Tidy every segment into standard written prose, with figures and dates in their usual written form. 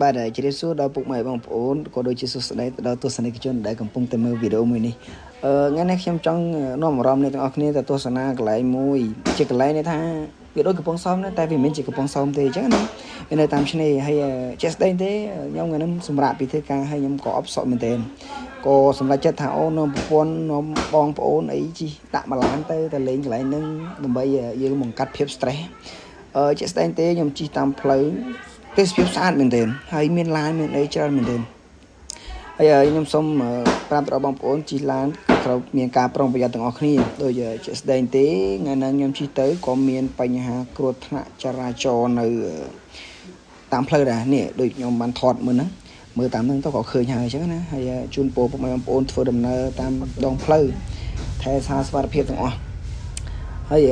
បាទជម្រាបសួរដល់ពុកម៉ែបងប្អូនក៏ដូចជាសួស្តីដល់ទស្សនិកជនដែលកំពុងតែមើលវីដេអូមួយនេះថ្ងៃនេះខ្ញុំចង់នាំអារម្មណ៍អ្នកទាំងអស់គ្នាទៅទស្សនាកន្លែងមួយជាកន្លែងនេះថាវាដូចកំពង់សោមណាតែវាមិនមែនជាកំពង់សោមទេអញ្ចឹងណាវានៅតាមឆ្នេរហើយជាក់ស្ដែងទេខ្ញុំថ្ងៃនេះសម្រាប់ពីធ្វើការហើយខ្ញុំក៏អបសក់មែនទែនក៏សម្រាប់ចិត្តថាអូននាំប្រពន្ធនាំបងប្អូនអីជីដាក់មកឡានទៅលេងកន្លែងហ្នឹងដើម្បីយើងបង្កាត់ភាព stress ជាក់ស្ដែងទេខ្ញុំជិះតាមផ្លូវទេសភាពស្អាតមែនទែនហើយមានឡានមានអីច្រើនមែនទែនហើយខ្ញុំសូមប្រាប់ដល់បងប្អូនជិះឡានត្រូវមានការប្រុងប្រយ័ត្នទាំងអស់គ្នាដូចជាក់ស្ដែងទេថ្ងៃហ្នឹងខ្ញុំជិះទៅក៏មានបញ្ហាគ្រោះថ្នាក់ចរាចរណ៍នៅតាមផ្លូវដែរនេះដូចខ្ញុំបានថតមើលហ្នឹងមើលតាមហ្នឹងទៅក៏ឃើញហើយអញ្ចឹងណាហើយជូនពរពុកម៉ែបងប្អូនធ្វើដំណើរតាមដងផ្លូវថែសារសុខភាពទាំងអស់ហើយ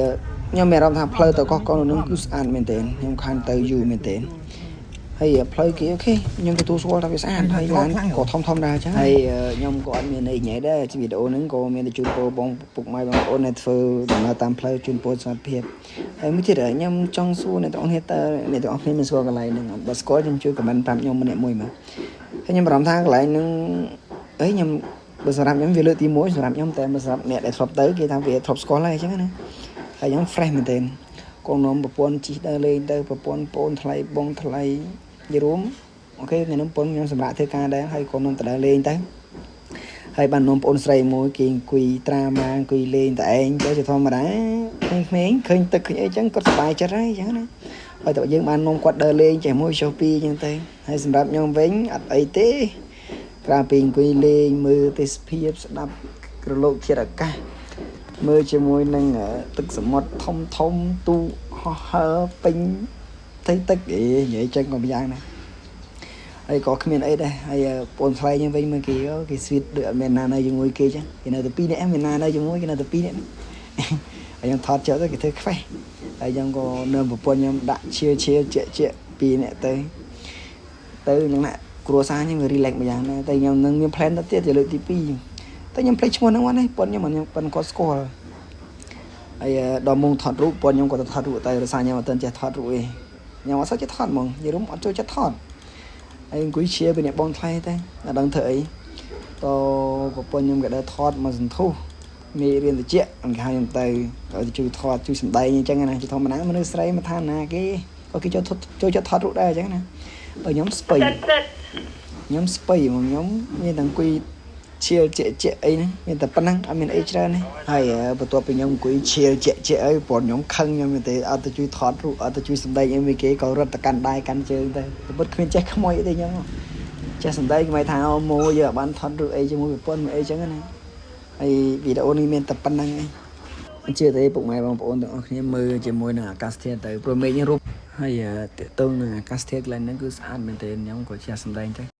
ខ្ញុំមានអារម្មណ៍ថាផ្លូវទៅកោះកុងនោះគឺស្អាតមែនទែនខ្ញុំខានទៅយូរមែនទែនហើយផ្លូវគេអូខេខ្ញុំទទួលស្គាល់ថាវាស្អាតហើយឡានក៏ធំដែរអញ្ចឹងហើយខ្ញុំក៏អត់មានអីញ៉ៃដែរវីដេអូហ្នឹងក៏មានតែជូនពរបងពុកម៉ែបងប្អូនដែលធ្វើដំណើរតាមផ្លូវជូនពរសុខភាពហើយមួយទៀតខ្ញុំចង់សួរអ្នកទាំងអស់គ្នាតើអ្នកទាំងអស់គ្នាមានស្គាល់កន្លែងហ្នឹងអត់បើស្គាល់ខ្ញុំជួយខមមិនប្រាប់ខ្ញុំម្នាក់មួយមកហើយខ្ញុំបារម្ភថាកន្លែងហ្នឹងអីខ្ញុំបើសម្រាប់ខ្ញុំវាលើកទី1សម្រាប់ខ្ញុំតែសម្រាប់អ្នកដែលធ្លាប់ទៅគេថាវាធ្លាប់ស្គាល់ហើយអញ្ចឹងណាហើយខ្ញុំ fresh មែនទែនកូននំប្រពន្ធជិះដើរលេងទៅប្រពន្ធប្អូនថ្លៃបងថ្លៃយីរួមអូខេថ្ងៃនោះប្រពន្ធខ្ញុំសម្រាប់ធ្វើការដែរហើយកូននំទៅដើរលេងទៅហើយបាននំប្អូនស្រីមួយគេអង្គុយត្រាម៉ាអង្គុយលេងតែឯងទៅជាធម្មតាក្មេងៗឃើញទឹកឃើញអីចឹងគាត់សប្បាយចិត្តហើយចឹងណាហើយតែយើងបាននំគាត់ដើរលេងជាមួយចុះពីចឹងទៅហើយសម្រាប់ខ្ញុំវិញអត់អីទេក្រៅពីអង្គុយលេងមើលទេសភាពស្ដាប់ក្រឡូកធាតុអាកាសមើលជាមួយនឹងទឹកសមុទ្រធំទូហោះហើរពេញទឹកនិយាយចឹងក៏ម្យ៉ាងដែរហើយក៏គ្មានអីដែរហើយប្អូនថ្លៃខ្ញុំវិញមើលគេស្វីតដូចអត់មានណានៅជាមួយគេចឹងគេនៅតែ2នាក់មានណានៅជាមួយគេនៅតែ2នាក់ហើយខ្ញុំថតចុះទៅគេធ្វើខ្វេះហើយខ្ញុំក៏នៅប្រពន្ធខ្ញុំដាក់ជាជា2នាក់ទៅនឹងណាគ្រួសារខ្ញុំវា relax ម្យ៉ាងដែរតែខ្ញុំនឹងមាន plan ទៅទៀតជាលើកទី2តែខ្ញុំភ្លេចឈ្មោះហ្នឹងហ្នឹងប៉ុនខ្ញុំប៉ុនគាត់ស្គាល់ហើយដល់មុងថតរូបប៉ុនខ្ញុំក៏ទៅថតរូបទៅរសារខ្ញុំអត់ទាន់ចេះថតរូបទេខ្ញុំអត់សូវចេះថតហ្មងនិយាយរួមអត់ចូលចិត្តថតហើយអង្គុយជាពីអ្នកបងថ្លៃតែអត់ដឹងធ្វើអីតប្រពន្ធខ្ញុំក៏ដើរថតមកសន្ធុះមេរៀនតិចអង្គហៅខ្ញុំទៅជួយថតជួយសម្ដែងអញ្ចឹងណាជាធម្មតាមនុស្សស្រីមកថាណាគេក៏គេចូលចិត្តថតរូបដែរអញ្ចឹងណាបើខ្ញុំស្ពៃហ្មងខ្ញុំមានតែអង្គុយឈៀលជាអីហ្នឹងមានតែប៉ុណ្ណឹងអត់មានអីច្រើនទេហើយបន្ទាប់ពីខ្ញុំអង្គុយឈៀលជាអីព្រោះខ្ញុំខឹងខ្ញុំទេអត់ទៅជួយថតរូបអត់ទៅជួយសម្ដែងអីមួយគេក៏រត់ទៅកាន់ដៃកាន់ជើងទៅពិតគ្មានចេះខ្មោចទេខ្ញុំចេះសម្ដែងគេថាអូម៉ូយើងបានថតរូបអីជាមួយប្រពន្ធមួយអីចឹងណាហើយវីដេអូនេះមានតែប៉ុណ្ណឹងឯងអញ្ជើញទេពុកម៉ែបងប្អូនទាំងអស់គ្នាមើលជាមួយនឹងអាកាសធាតុទៅព្រោះមេឃនេះរូបហើយតើតើនឹងអាកាសធាតុកន្លែងហ្នឹងគឺស្អាតមែនទែនខ្ញុំក៏ចេះសម្ដែងទៅ